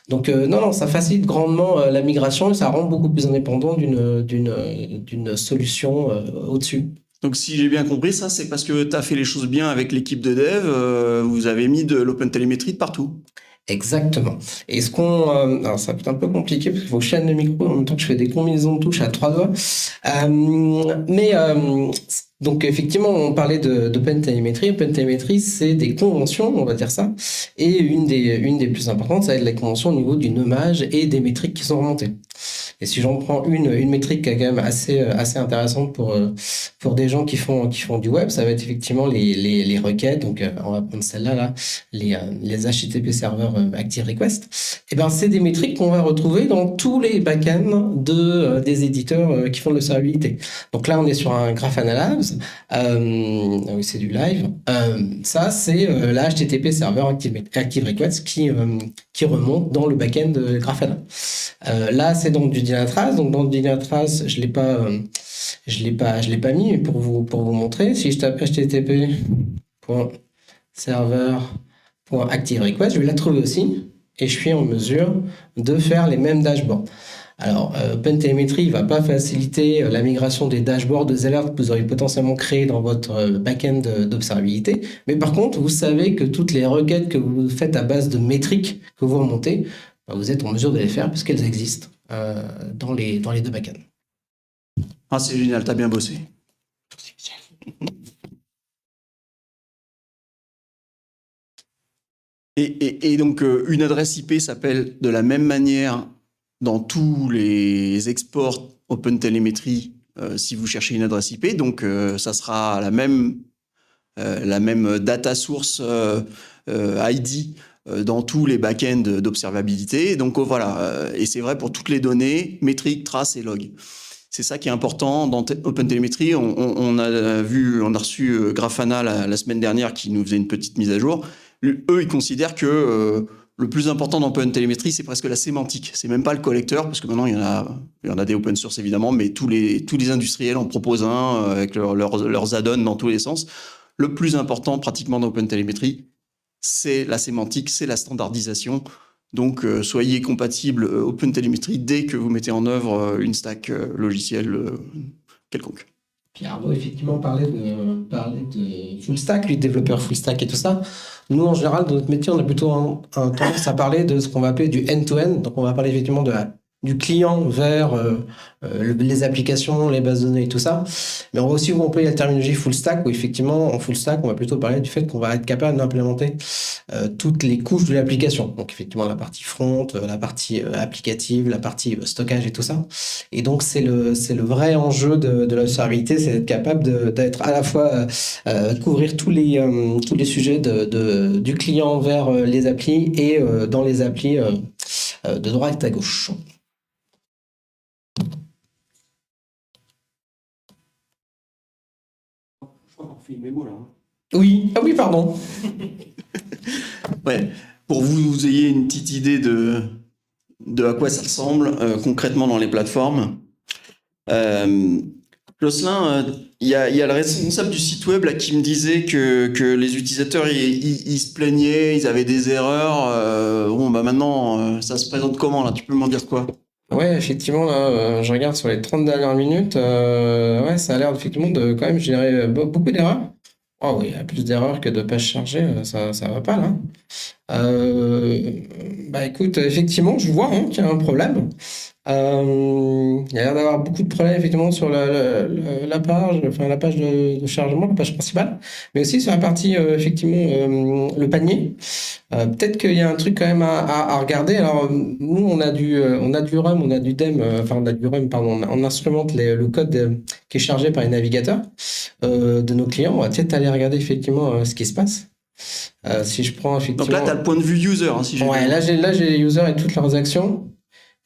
Donc non, ça facilite grandement la migration et ça rend beaucoup plus indépendant d'une solution au-dessus. Donc si j'ai bien compris, ça c'est parce que tu as fait les choses bien avec l'équipe de dev, vous avez mis de l'OpenTelemetry de partout. Exactement. Et alors ça peut être un peu compliqué parce qu'il faut que je chaîne le micro en même temps que je fais des combinaisons de touches à 3 doigts. Donc effectivement, on parlait d'OpenTelemetry. OpenTelemetry, c'est des conventions, on va dire ça. Et une des plus importantes, ça va être la convention au niveau du nommage et des métriques qui sont remontées. Et si j'en prends une métrique qui est quand même assez intéressante pour des gens qui font du web, ça va être effectivement les requêtes. Donc on va prendre celle-là, les HTTP serveurs Active Request. Et ben c'est des métriques qu'on va retrouver dans tous les backends des éditeurs qui font de l'observabilité. Donc là on est sur un Grafana Labs, oui, c'est du live. Ça c'est la HTTP serveur Active Request qui remonte dans le backend de Grafana. Là c'est donc du Dynatrace. Donc dans le Dynatrace, je l'ai pas mis, mais pour vous montrer, si je tape http://server.activerequest, je vais la trouver aussi et je suis en mesure de faire les mêmes dashboards. Alors, OpenTelemetry ne va pas faciliter la migration des dashboards de Zealert que vous auriez potentiellement créé dans votre back-end d'observabilité. Mais par contre, vous savez que toutes les requêtes que vous faites à base de métriques que vous remontez, vous êtes en mesure de les faire parce qu'elles existent dans les deux back-ends. Ah, c'est génial, t'as bien bossé. Et donc, une adresse IP s'appelle de la même manière dans tous les exports OpenTelemetry si vous cherchez une adresse IP. Donc, ça sera la même data source ID dans tous les back-ends d'observabilité. Donc, voilà. Et c'est vrai pour toutes les données, métriques, traces et logs. C'est ça qui est important dans OpenTelemetry. On a reçu Grafana la semaine dernière qui nous faisait une petite mise à jour. Eux, ils considèrent que le plus important dans OpenTelemetry, c'est presque la sémantique. C'est même pas le collecteur, parce que maintenant, il y en a des open source évidemment, mais tous les industriels en proposent un avec leurs add-ons dans tous les sens. Le plus important, pratiquement dans OpenTelemetry, c'est la sémantique, c'est la standardisation. Donc, soyez compatible OpenTelemetry dès que vous mettez en œuvre une stack logicielle quelconque. Puis Arnaud, effectivement, parlait de full stack, lui, développeur full stack et tout ça. Nous, en général, dans notre métier, on a plutôt tendance à parler de ce qu'on va appeler du end-to-end. Donc, on va parler effectivement de la du client vers les applications, les bases de données et tout ça. Mais on va aussi employer la terminologie full stack, où effectivement, en full stack, on va plutôt parler du fait qu'on va être capable d'implémenter toutes les couches de l'application. Donc effectivement, la partie front, la partie applicative, la partie stockage et tout ça. Et donc, c'est le vrai enjeu de l'observabilité, c'est d'être capable d'être à la fois couvrir tous les sujets du client vers les applis et dans les applis de droite à gauche. Je crois qu'on fait une mémo là. Oui, ah oui, pardon. Ouais. Pour vous ayez une petite idée de à quoi ça ressemble concrètement dans les plateformes. Jocelyn, il y a le responsable du site web là, qui me disait que les utilisateurs ils se plaignaient, ils avaient des erreurs. Bon, bah maintenant, ça se présente comment là? Tu peux m'en dire quoi? Ouais, effectivement, là, je regarde sur les 30 dernières minutes. Ouais, ça a l'air effectivement de quand même générer beaucoup d'erreurs. Oh oui, il y a plus d'erreurs que de pages chargées, ça va pas là. Euh, Bah écoute, effectivement, je vois qu'il y a un problème. Il y a l'air d'avoir beaucoup de problèmes effectivement sur la page, enfin la page de chargement, la page principale, mais aussi sur la partie effectivement le panier. Peut-être qu'il y a un truc quand même à regarder. Alors nous on a du RUM, on a du DEM, enfin on a du RUM, pardon, on instrumente le code qui est chargé par les navigateurs de nos clients. On va peut-être aller regarder effectivement ce qui se passe. Si je prends effectivement. Donc là, tu as le point de vue user, hein, si j'ai Ouais, bien là j'ai les users et toutes leurs actions.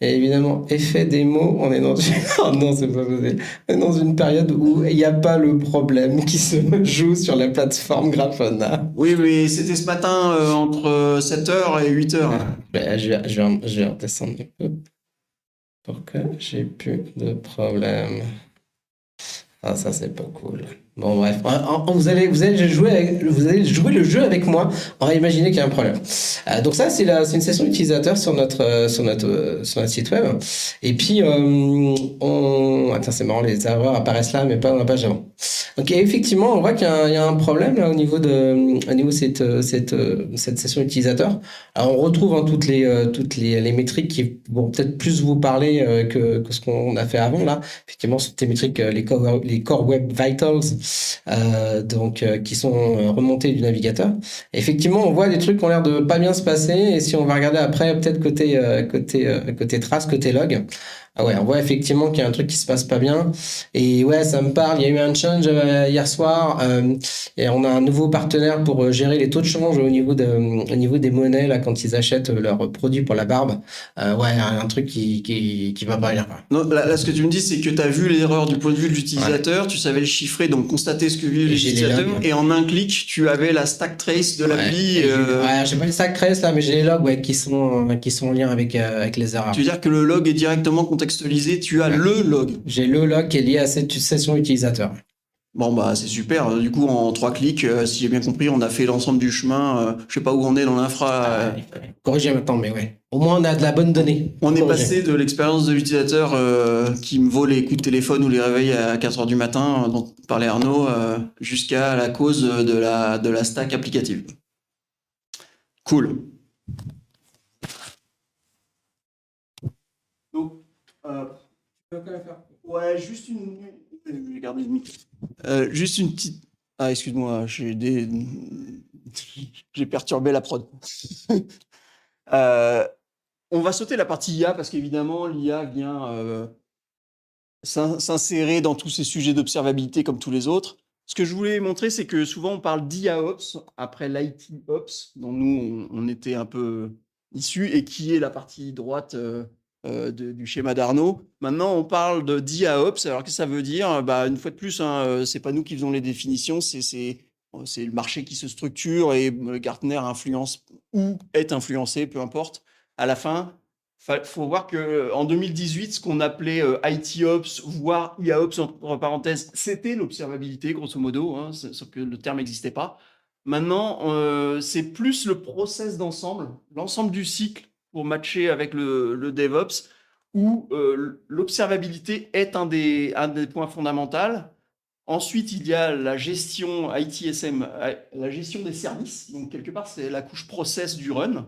Et évidemment, effet démo, on est dans une... Oh non, c'est pas possible. On est dans une période où il n'y a pas le problème qui se joue sur la plateforme Grafana. Oui, mais c'était ce matin entre 7h et 8h. Ben, je vais redescendre un peu pour que j'ai plus de problème. Ah, ça, c'est pas cool. Bon, bref. Vous allez jouer le jeu avec moi. On va imaginer qu'il y a un problème. Donc ça, c'est une session utilisateur sur notre site web. Et puis, Attends, c'est marrant, les erreurs apparaissent là, mais pas dans la page avant. Donc, effectivement, on voit qu'il y a un problème là au niveau de cette session utilisateur. Alors, on retrouve toutes les métriques qui vont peut-être plus vous parler que ce qu'on a fait avant là. Effectivement, c'était métriques, les Core Web Vitals, qui sont remontés du navigateur. Et effectivement, on voit des trucs qui ont l'air de pas bien se passer. Et si on va regarder après, peut-être côté trace, côté log, ah ouais, on voit effectivement qu'il y a un truc qui se passe pas bien. Et ouais, ça me parle. Il y a eu un change hier soir. Et on a un nouveau partenaire pour gérer les taux de change au niveau des monnaies là quand ils achètent leurs produits pour la barbe. Ouais, un truc qui va pas bien, quoi. Non, là, ce que tu me dis, c'est que tu as vu l'erreur du point de vue de l'utilisateur, tu savais le chiffrer, donc constater ce que vit Et j'ai les l'utilisateur, logs. et en un clic, tu avais la stack trace de l'appli. Ouais, j'ai pas les stack trace là, mais j'ai les logs ouais, qui sont en lien avec les erreurs. Tu veux dire que le log est directement contextualisé, tu as le log. J'ai le log qui est lié à cette session utilisateur. Bon, bah, c'est super. Du coup, en 3 clics, si j'ai bien compris, on a fait l'ensemble du chemin. Je sais pas où on est dans l'infra. Il fallait corriger maintenant, mais ouais. Au moins, on a de la bonne donnée. On est Corriger. passé de l'expérience de l'utilisateur qui me vaut les coups de téléphone ou les réveils à 4h du matin, dont parlait Arnaud, jusqu'à la cause de la stack applicative. Cool. Donc, ouais, juste une... Je vais garder le micro. Juste une petite... Ah, excuse-moi, j'ai perturbé la prod. On va sauter la partie IA parce qu'évidemment, l'IA vient s'insérer dans tous ces sujets d'observabilité comme tous les autres. Ce que je voulais montrer, c'est que souvent on parle d'IAOps après l'ITOps, dont nous on était un peu issus et qui est la partie droite du schéma d'Arnaud. Maintenant, on parle de d'IAOps. Alors, qu'est-ce que ça veut dire? Bah, une fois de plus, hein, c'est pas nous qui faisons les définitions, c'est le marché qui se structure et Gartner influence ou est influencé, peu importe. À la fin, faut voir que en 2018, ce qu'on appelait ITOps, voire IAOps entre parenthèses, c'était l'observabilité, grosso modo, hein, sauf que le terme n'existait pas. Maintenant, c'est plus le process d'ensemble, l'ensemble du cycle pour matcher avec le DevOps, où l'observabilité est un des points fondamentaux. Ensuite, il y a la gestion ITSM, la gestion des services. Donc, quelque part, c'est la couche process du run.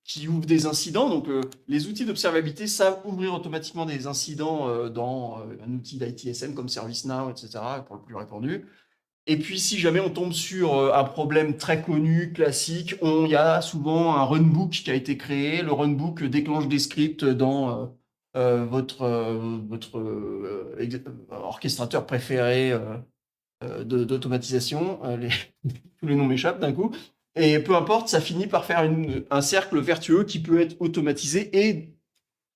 qui ouvrent des incidents. Donc, les outils d'observabilité savent ouvrir automatiquement des incidents dans un outil d'ITSM comme ServiceNow, etc., pour le plus répandu. Et puis, si jamais on tombe sur un problème très connu, classique, il y a souvent un runbook qui a été créé. Le runbook déclenche des scripts dans votre orchestrateur préféré d'automatisation. Tous les noms m'échappent d'un coup. Et peu importe, ça finit par faire un cercle vertueux qui peut être automatisé et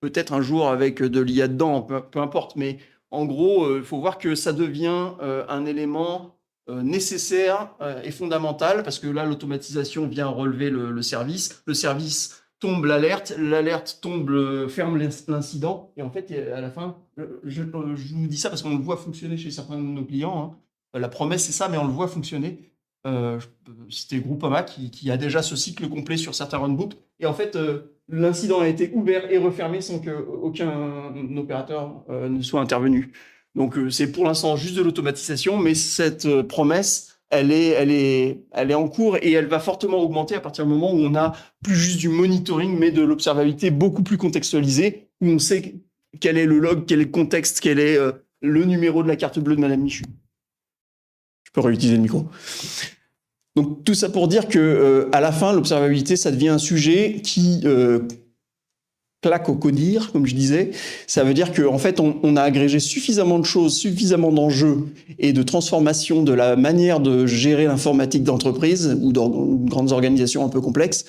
peut-être un jour avec de l'IA dedans, peu importe. Mais en gros, il faut voir que ça devient un élément nécessaire et fondamental, parce que là, l'automatisation vient relever le service tombe l'alerte tombe, ferme l'incident, et en fait, à la fin, je vous dis ça parce qu'on le voit fonctionner chez certains de nos clients, hein. La promesse, c'est ça, mais on le voit fonctionner. C'était Groupama qui a déjà ce cycle complet sur certains runbooks, et en fait, l'incident a été ouvert et refermé sans qu'aucun opérateur ne soit intervenu. Donc, c'est pour l'instant juste de l'automatisation, mais cette promesse, elle est en cours et elle va fortement augmenter à partir du moment où on a plus juste du monitoring, mais de l'observabilité beaucoup plus contextualisée, où on sait quel est le log, quel est le contexte, quel est le numéro de la carte bleue de Madame Michu. Je peux réutiliser le micro. Donc, tout ça pour dire que à la fin, l'observabilité, ça devient un sujet qui claque au codir, comme je disais. Ça veut dire qu'en fait, on a agrégé suffisamment de choses, suffisamment d'enjeux et de transformation de la manière de gérer l'informatique d'entreprise ou de grandes organisations un peu complexes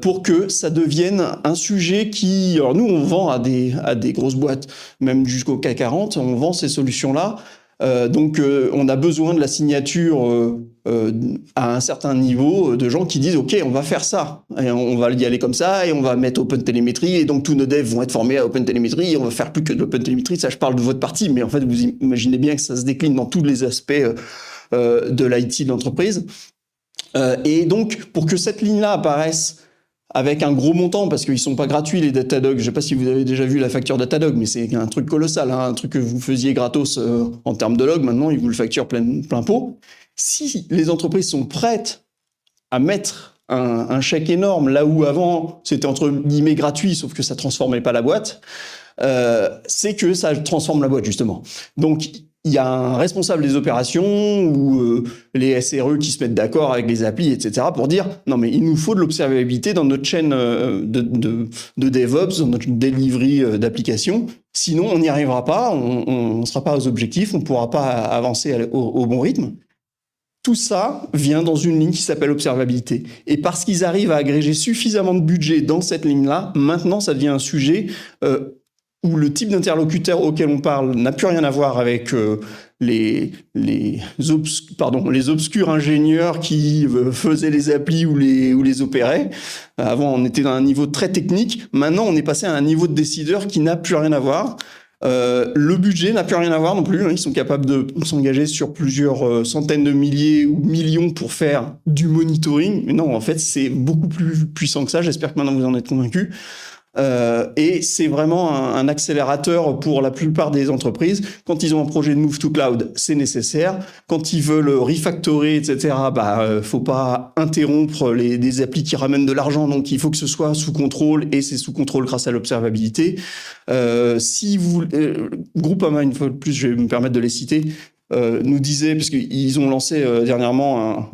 pour que ça devienne un sujet qui... Alors nous, on vend à des grosses boîtes, même jusqu'au CAC 40, on vend ces solutions-là. Donc, on a besoin de la signature à un certain niveau de gens qui disent « Ok, on va faire ça, et on va y aller comme ça, et on va mettre OpenTelemetry, et donc tous nos devs vont être formés à OpenTelemetry, et on va faire plus que de l'OpenTelemetry. » Ça, je parle de votre partie, mais en fait, vous imaginez bien que ça se décline dans tous les aspects de l'IT de l'entreprise. Et donc, pour que cette ligne-là apparaisse avec un gros montant, parce qu'ils sont pas gratuits, les Datadog. Je sais pas si vous avez déjà vu la facture Datadog, mais c'est un truc colossal, hein, un truc que vous faisiez gratos en termes de log. Maintenant, ils vous le facturent plein pot. Si les entreprises sont prêtes à mettre un chèque énorme, là où avant, c'était entre guillemets gratuit, sauf que ça transformait pas la boîte, c'est que ça transforme la boîte, justement. Donc, il y a un responsable des opérations ou les SRE qui se mettent d'accord avec les applis, etc., pour dire « Non, mais il nous faut de l'observabilité dans notre chaîne de DevOps, dans notre delivery d'applications. Sinon, on n'y arrivera pas, on ne sera pas aux objectifs, on ne pourra pas avancer au bon rythme. » Tout ça vient dans une ligne qui s'appelle observabilité. Et parce qu'ils arrivent à agréger suffisamment de budget dans cette ligne-là, maintenant, ça devient un sujet où le type d'interlocuteur auquel on parle n'a plus rien à voir avec les obscurs ingénieurs qui faisaient les applis ou les opéraient. Avant, on était dans un niveau très technique. Maintenant, on est passé à un niveau de décideur qui n'a plus rien à voir. Le budget n'a plus rien à voir non plus. Ils sont capables de s'engager sur plusieurs centaines de milliers ou millions pour faire du monitoring. Mais non, en fait, c'est beaucoup plus puissant que ça. J'espère que maintenant vous en êtes convaincus. Et c'est vraiment un accélérateur pour la plupart des entreprises. Quand ils ont un projet de move to cloud, c'est nécessaire. Quand ils veulent refactorer, etc., faut pas interrompre des applis qui ramènent de l'argent. Donc, il faut que ce soit sous contrôle, et c'est sous contrôle grâce à l'observabilité. Si vous, Groupama, une fois de plus, je vais me permettre de les citer, nous disait, parce qu'ils ont lancé dernièrement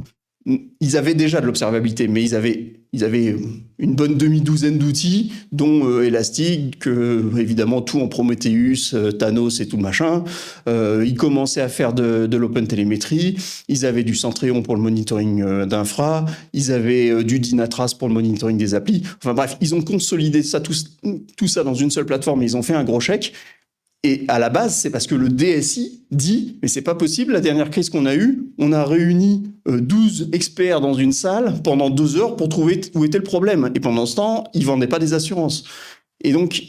ils avaient déjà de l'observabilité, mais ils avaient une bonne demi-douzaine d'outils, dont Elastic, évidemment tout en Prometheus, Thanos et tout le machin. Ils commençaient à faire de l'OpenTelemetry. Ils avaient du Centreon pour le monitoring d'infra. Ils avaient du Dynatrace pour le monitoring des applis. Enfin bref, ils ont consolidé ça, tout ça dans une seule plateforme. Et ils ont fait un gros chèque. Et à la base, c'est parce que le DSI dit « Mais c'est pas possible, la dernière crise qu'on a eue, on a réuni 12 experts dans une salle pendant 2 heures pour trouver où était le problème. Et pendant ce temps, ils vendaient pas des assurances. » Et donc,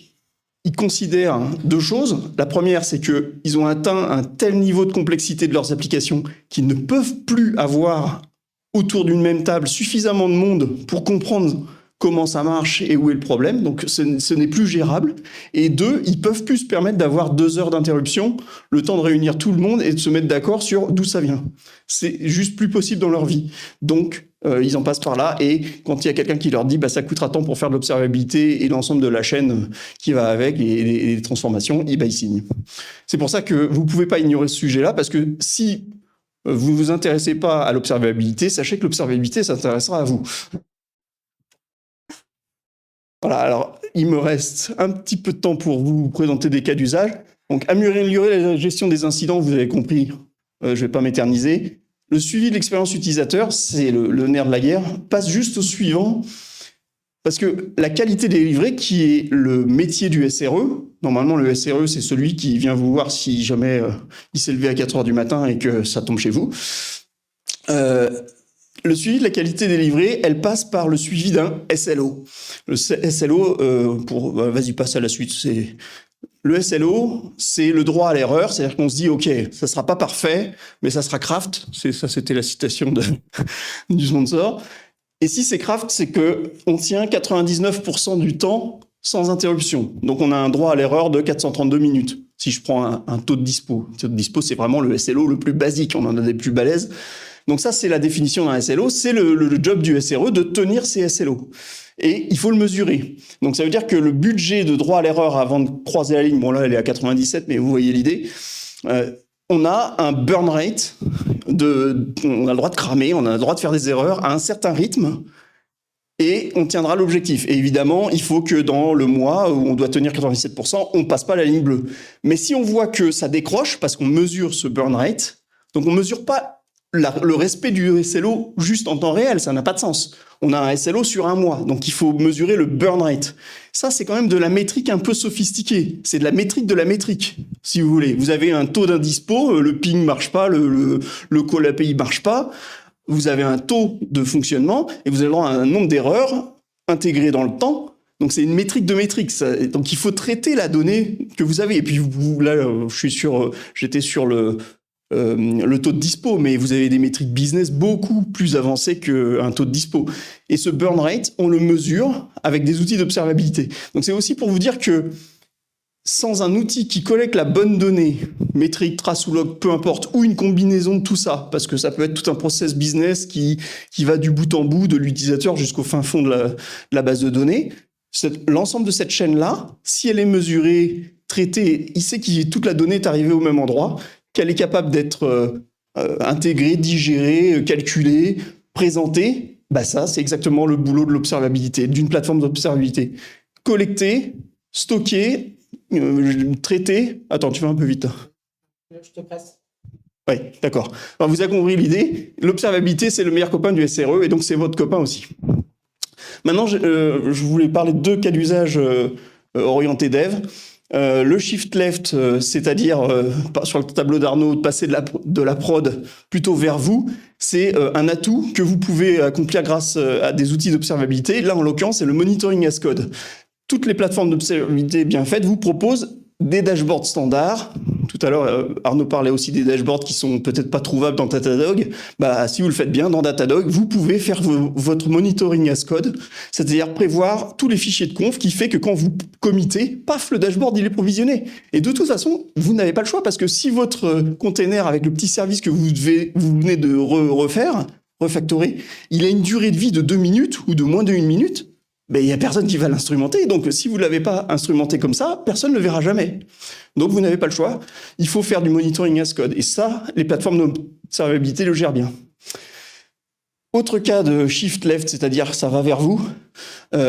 ils considèrent 2 choses. La première, c'est qu'ils ont atteint un tel niveau de complexité de leurs applications qu'ils ne peuvent plus avoir autour d'une même table suffisamment de monde pour comprendre comment ça marche et où est le problème. Donc, ce n'est plus gérable. Et deux, ils peuvent plus se permettre d'avoir 2 heures d'interruption, le temps de réunir tout le monde et de se mettre d'accord sur d'où ça vient. C'est juste plus possible dans leur vie. Donc, ils en passent par là. Et quand il y a quelqu'un qui leur dit, ça coûtera tant pour faire de l'observabilité et l'ensemble de la chaîne qui va avec et les transformations, ils signent. C'est pour ça que vous pouvez pas ignorer ce sujet-là, parce que si vous ne vous intéressez pas à l'observabilité, sachez que l'observabilité s'intéressera à vous. Voilà, alors il me reste un petit peu de temps pour vous présenter des cas d'usage. Donc, améliorer la gestion des incidents, vous avez compris, je ne vais pas m'éterniser. Le suivi de l'expérience utilisateur, c'est le nerf de la guerre, passe juste au suivant, parce que la qualité des livrets, qui est le métier du SRE, normalement le SRE, c'est celui qui vient vous voir si jamais il s'est levé à 4 heures du matin et que ça tombe chez vous. Le suivi de la qualité des livrets, elle passe par le suivi d'un SLO. Le SLO, vas-y, passe à la suite. Le SLO, c'est le droit à l'erreur, c'est-à-dire qu'on se dit, OK, ça sera pas parfait, mais ça sera craft. C'était la citation du sponsor. Et si c'est craft, c'est que on tient 99% du temps sans interruption. Donc, on a un droit à l'erreur de 432 minutes. Si je prends un taux de dispo. Le taux de dispo, c'est vraiment le SLO le plus basique. On en a des plus balèzes. Donc ça, c'est la définition d'un SLO. C'est le job du SRE de tenir ses SLO. Et il faut le mesurer. Donc ça veut dire que le budget de droit à l'erreur avant de croiser la ligne, bon là, elle est à 97, mais vous voyez l'idée. On a un burn rate, on a le droit de cramer, on a le droit de faire des erreurs à un certain rythme, et on tiendra l'objectif. Et évidemment, il faut que dans le mois où on doit tenir 97%, on passe pas la ligne bleue. Mais si on voit que ça décroche, parce qu'on mesure ce burn rate, donc on mesure pas le respect du SLO juste en temps réel, ça n'a pas de sens. On a un SLO sur un mois, donc il faut mesurer le burn rate. Ça, c'est quand même de la métrique un peu sophistiquée. C'est de la métrique de la métrique, si vous voulez. Vous avez un taux d'indispo, le ping marche pas, le call API marche pas. Vous avez un taux de fonctionnement et vous avez le droit à un nombre d'erreurs intégrées dans le temps. Donc, c'est une métrique de métrique. Donc, il faut traiter la donnée que vous avez. Et puis, là, j'étais sur le taux de dispo, mais vous avez des métriques business beaucoup plus avancées qu'un taux de dispo. Et ce burn rate, on le mesure avec des outils d'observabilité. Donc c'est aussi pour vous dire que sans un outil qui collecte la bonne donnée, métrique, trace ou log, peu importe, ou une combinaison de tout ça, parce que ça peut être tout un process business qui va du bout en bout de l'utilisateur jusqu'au fin fond de la base de données, l'ensemble de cette chaîne-là, si elle est mesurée, traitée, il sait que toute la donnée est arrivée au même endroit, qu'elle est capable d'être intégrée, digérée, calculée, présentée, ça, c'est exactement le boulot de l'observabilité, d'une plateforme d'observabilité. Collecter, stocker, traiter... Attends, tu vas un peu vite. Je te presse. Oui, d'accord. Alors, vous avez compris l'idée. L'observabilité, c'est le meilleur copain du SRE, et donc c'est votre copain aussi. Maintenant, je voulais parler de 2 cas d'usage orientés dev. Le shift left, c'est-à-dire sur le tableau d'Arnaud, de passer de la prod plutôt vers vous, c'est un atout que vous pouvez accomplir grâce à des outils d'observabilité. Là, en l'occurrence, c'est le monitoring as code. Toutes les plateformes d'observabilité bien faites vous proposent des dashboards standards. Tout à l'heure, Arnaud parlait aussi des dashboards qui sont peut-être pas trouvables dans Datadog. Si vous le faites bien dans Datadog, vous pouvez faire votre monitoring as code, c'est-à-dire prévoir tous les fichiers de conf qui fait que quand vous committez, paf, le dashboard, il est provisionné. Et de toute façon, vous n'avez pas le choix parce que si votre container avec le petit service que vous venez de refactorer, il a une durée de vie de 2 minutes ou de moins de 1 minute, il n'y a personne qui va l'instrumenter. Donc, si vous ne l'avez pas instrumenté comme ça, personne ne le verra jamais. Donc, vous n'avez pas le choix. Il faut faire du monitoring as code. Et ça, les plateformes d'observabilité le gèrent bien. Autre cas de shift left, c'est-à-dire ça va vers vous,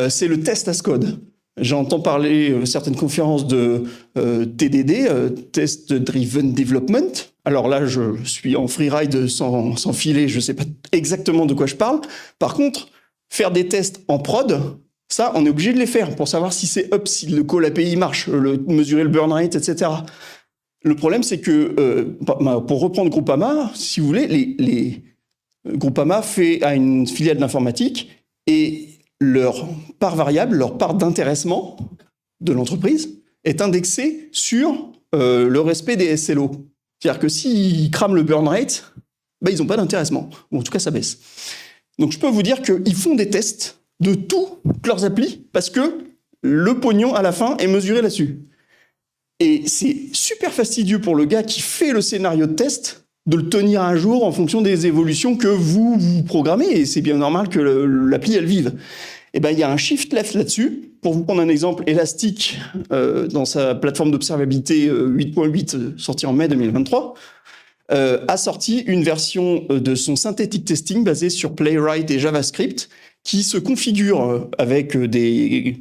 c'est le test as code. J'entends parler certaines conférences de TDD, Test Driven Development. Alors là, je suis en freeride sans filet, je ne sais pas exactement de quoi je parle. Par contre, faire des tests en prod, ça, on est obligé de les faire pour savoir si c'est up, si le call API marche, mesurer le burn rate, etc. Le problème, c'est que, pour reprendre Groupama, si vous voulez, Groupama a une filiale d'informatique et leur part variable, leur part d'intéressement de l'entreprise est indexée sur le respect des SLO. C'est-à-dire que s'ils crament le burn rate, ils n'ont pas d'intéressement. Ou en tout cas, ça baisse. Donc, je peux vous dire qu'ils font des tests de toutes leurs applis parce que le pognon à la fin est mesuré là-dessus. Et c'est super fastidieux pour le gars qui fait le scénario de test de le tenir à jour en fonction des évolutions que vous programmez. Et c'est bien normal que l'appli, elle vive. Et ben, il y a un shift left là-dessus. Pour vous prendre un exemple, Elastic, dans sa plateforme d'observabilité 8.8, sortie en mai 2023, a sorti une version de son synthetic testing basée sur Playwright et JavaScript qui se configure avec des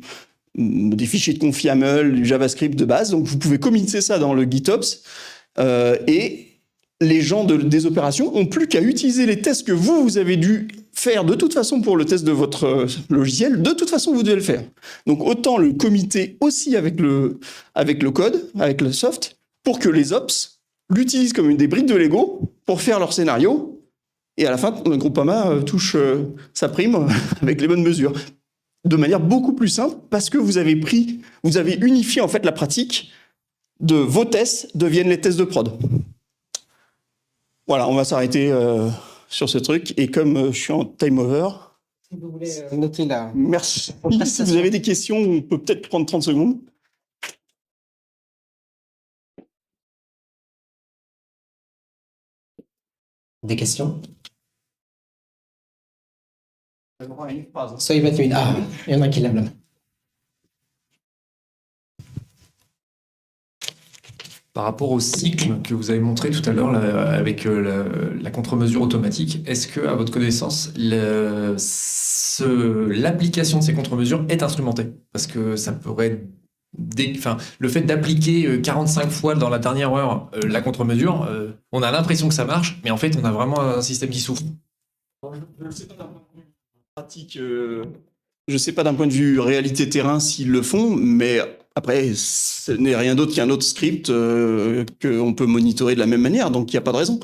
fichiers de conf YAML, du JavaScript de base. Donc, vous pouvez committer ça dans le GitOps et les gens des opérations ont plus qu'à utiliser les tests que vous avez dû faire de toute façon pour le test de votre logiciel. De toute façon, vous devez le faire. Donc, autant le commiter aussi avec le code, avec le soft, pour que les ops l'utilisent comme une des briques de Lego pour faire leur scénario. Et à la fin, Groupama touche sa prime avec les bonnes mesures. De manière beaucoup plus simple, parce que vous avez unifié en fait la pratique de vos tests deviennent les tests de prod. Voilà, on va s'arrêter sur ce truc. Et comme je suis en time over... Si vous voulez noter là. Merci. Si vous avez des questions, on peut peut-être prendre 30 secondes. Des questions? Soyez pas timide. Ah, il y en a qui lèvent la main. Par rapport au cycle que vous avez montré tout à l'heure avec la contre-mesure automatique, est-ce que, à votre connaissance, l'application de ces contre-mesures est instrumentée? Parce que ça pourrait... le fait d'appliquer 45 fois dans la dernière heure la contre-mesure, on a l'impression que ça marche, mais en fait, on a vraiment un système qui souffre. Je ne sais pas d'un point de vue pratique, je sais pas d'un point de vue réalité terrain s'ils le font, mais après, ce n'est rien d'autre qu'un autre script qu'on peut monitorer de la même manière, donc il n'y a pas de raison.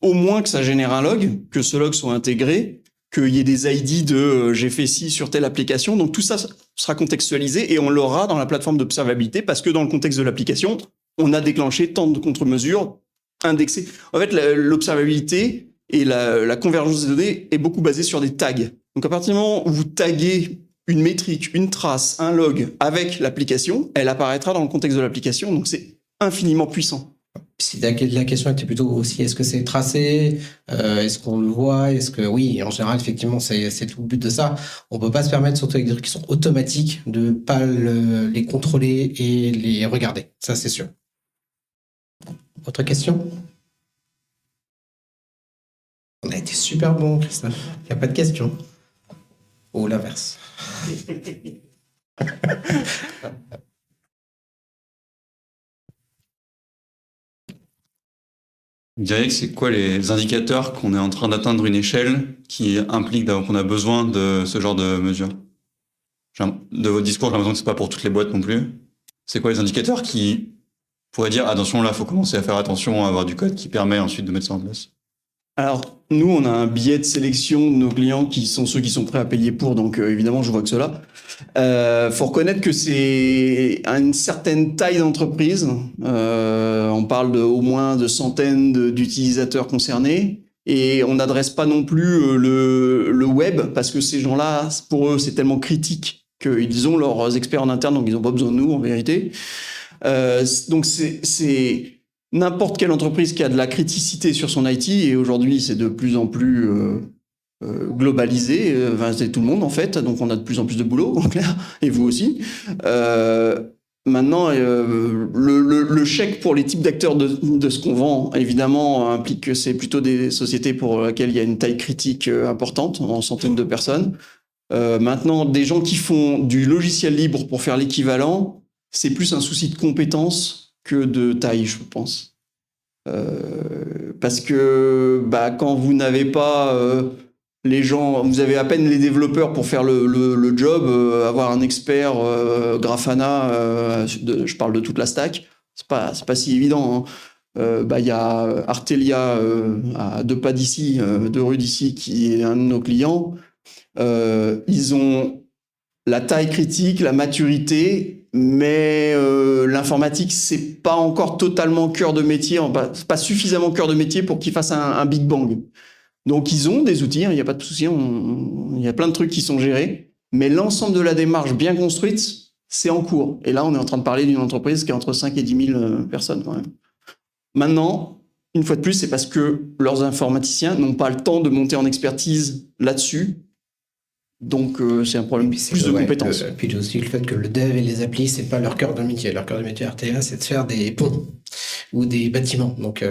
Au moins que ça génère un log, que ce log soit intégré, qu'il y ait des ID de j'ai fait ci sur telle application, donc tout ça sera contextualisé et on l'aura dans la plateforme d'observabilité parce que dans le contexte de l'application, on a déclenché tant de contre-mesures indexées. En fait, l'observabilité et la convergence des données est beaucoup basée sur des tags. Donc à partir du moment où vous taguez une métrique, une trace, un log avec l'application, elle apparaîtra dans le contexte de l'application, donc c'est infiniment puissant. Si la question était plutôt aussi, est-ce que c'est tracé, est-ce qu'on le voit, est-ce que oui, en général, effectivement, c'est tout le but de ça. On peut pas se permettre, surtout avec des trucs qui sont automatiques, de pas les contrôler et les regarder. Ça, c'est sûr. Autre question? On a été super bon, Christophe. Il n'y a pas de question. Ou l'inverse. Vous diriez que c'est quoi les indicateurs qu'on est en train d'atteindre une échelle qui implique qu'on a besoin de ce genre de mesures? De votre discours, j'ai l'impression que c'est pas pour toutes les boîtes non plus. C'est quoi les indicateurs qui pourraient dire attention, là, il faut commencer à faire attention à avoir du code qui permet ensuite de mettre ça en place? Alors, nous, on a un biais de sélection de nos clients qui sont ceux qui sont prêts à payer pour, donc évidemment, je vois que cela. Faut reconnaître que c'est à une certaine taille d'entreprise. On parle au moins de centaines d'utilisateurs concernés. Et on n'adresse pas non plus le web, parce que ces gens-là, pour eux, c'est tellement critique qu'ils ont leurs experts en interne, donc ils n'ont pas besoin de nous, en vérité. Donc c'est n'importe quelle entreprise qui a de la criticité sur son IT, et aujourd'hui c'est de plus en plus globalisé, c'est tout le monde en fait, donc on a de plus en plus de boulot, en clair, et vous aussi. Maintenant, le chèque pour les types d'acteurs de ce qu'on vend, évidemment, implique que c'est plutôt des sociétés pour lesquelles il y a une taille critique importante, en centaines de personnes. Maintenant, des gens qui font du logiciel libre pour faire l'équivalent, c'est plus un souci de compétence que de taille, je pense. Parce que quand vous n'avez pas les gens, vous avez à peine les développeurs pour faire le job, avoir un expert Grafana, je parle de toute la stack, c'est pas si évident. Il y a Artelia à 2 pas d'ici, 2 rues d'ici, qui est un de nos clients. Ils ont la taille critique, la maturité, mais l'informatique, c'est pas encore totalement cœur de métier, pas suffisamment cœur de métier pour qu'ils fassent un big bang. Donc ils ont des outils, il n'y a pas de souci, il y a plein de trucs qui sont gérés, Mais l'ensemble de la démarche bien construite, c'est en cours. Et là, on est en train de parler d'une entreprise qui a entre 5 et 10 000 personnes quand même. Maintenant, une fois de plus, c'est parce que leurs informaticiens n'ont pas le temps de monter en expertise là-dessus. Donc, c'est un problème Puis c'est plus de ouais, compétences. puis aussi le fait que le dev et les applis, c'est pas leur cœur de métier. Leur cœur de métier RTA, c'est de faire des ponts ou des bâtiments. Donc,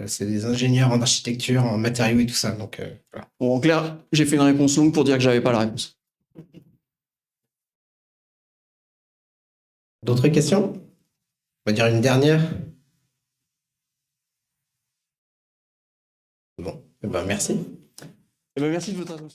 c'est des ingénieurs en architecture, en matériaux et tout ça. Donc, voilà. Bon, en clair, j'ai fait une réponse longue pour dire que j'avais pas la réponse. D'autres questions? On va dire une dernière. Bon, eh ben merci. Eh ben, merci de votre attention.